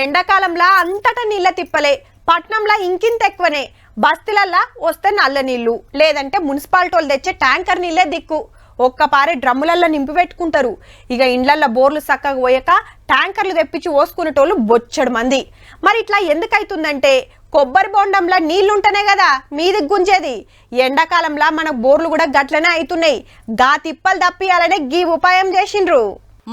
ఎండాకాలంలో అంతటా నీళ్ళ తిప్పలే, పట్నంలో ఇంకింత ఎక్కువనే. బస్తీలల్లా వస్తే నల్ల నీళ్లు, లేదంటే మున్సిపాలిటీ వాళ్ళు తెచ్చే ట్యాంకర్ నీళ్ళే దిక్కు. ఒక్కపారే డ్రమ్ములల్లో నింపి పెట్టుకుంటారు. ఇక ఇండ్లల్లో బోర్లు చక్కగా పోయాక ట్యాంకర్లు తెప్పించి పోసుకునేటోళ్ళు బొచ్చడు మంది. మరి ఇట్లా ఎందుకైతుందంటే కొబ్బరి బొండంలో నీళ్లుంటేనే కదా మీదికి గుంజేది. ఎండాకాలంలో మన బోర్లు కూడా గట్లనే అవుతున్నాయి. గా తిప్పలు తప్పియాలనే గీ ఉపాయం చేసిండ్రు.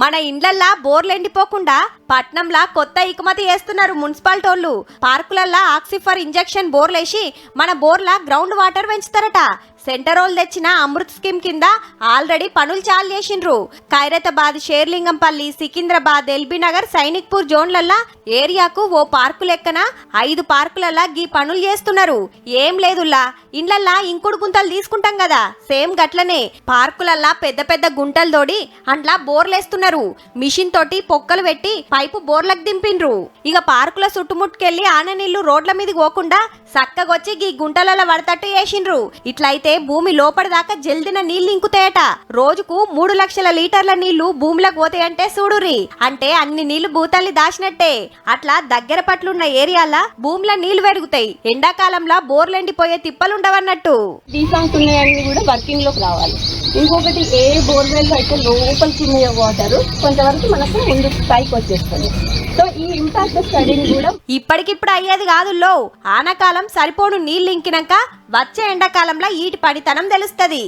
మన ఇండ్లల్లా బోర్లు ఎండిపోకుండా పట్నంలా కొత్త ఇకమతి చేస్తున్నారు మున్సిపాలిటోళ్ళు. పార్కులల్లా ఆక్సిఫర్ ఇంజెక్షన్ బోర్లేసి మన బోర్ల గ్రౌండ్ వాటర్ పెంచుతారట. సెంటరోల్ తెచ్చిన అమృత్ స్కీమ్ కింద ఆల్రెడీ పనులు చాలు చేసిండ్రు. ఖైరతాబాద్, షేర్లింగంపల్లి, సికింద్రాబాద్, ఎల్బీ నగర్, సైనిక్పూర్ జోన్లల్లా ఏరియాకు ఓ పార్కు లెక్కన 5 పార్కులల్లా గీ పనులు చేస్తున్నారు. ఏం లేదుల్లా, ఇండ్లల్లా ఇంకుడు గుంతలు తీసుకుంటాం కదా, సేమ్ గట్లనే పార్కులల్లా పెద్ద పెద్ద గుంటలు తోడి అంట్లా బోర్లేస్తున్నారు. మిషన్ తోటి పొక్కలు పెట్టి పైపు బోర్లకు దింపిండ్రు. ఇక పార్కుల చుట్టుముట్టుకెళ్లి ఆన నీళ్లు రోడ్ల మీదకి పోకుండా సక్కగొచ్చి గీ గుంటలలో పడతట్టు చేసిండ్రు. ఇట్లయితే భూమి లోపడిదాకా జల్దిన నీళ్లు ఇంకుతాయట. రోజుకు 3 లక్షల లీటర్ల నీళ్లు భూమిలోకి పోతాయంటే చూడురి. అంటే అన్ని నీళ్లు భూతాల్ని దాచినట్టే. అట్లా దగ్గర పట్లున్న ఏరియాల భూమిలో నీళ్లు పెరుగుతాయి. ఎండాకాలంలో బోర్లెండిపోయే తిప్పలుండవన్నట్టు. డీసాంగ్స్ ఉన్నాయన్నీ కూడా వర్కింగ్ లోకి రావాలి. ఇంకొకటి ఏ బోర్వెల్ అయితే లోపలికి వాటర్ కొంతవరకు మనకు ముందు పైకి వచ్చేస్తుంది. సో ఈ ఇంపాక్ట్ స్టడీని కూడా ఇప్పటికిప్పుడు అయ్యేది కాదుల్లో. ఆనకాలం సరిపోను నీళ్లు ఇంకినాక వచ్చే ఎండాకాలంలో ఈటి పడితనం తెలుస్తుంది.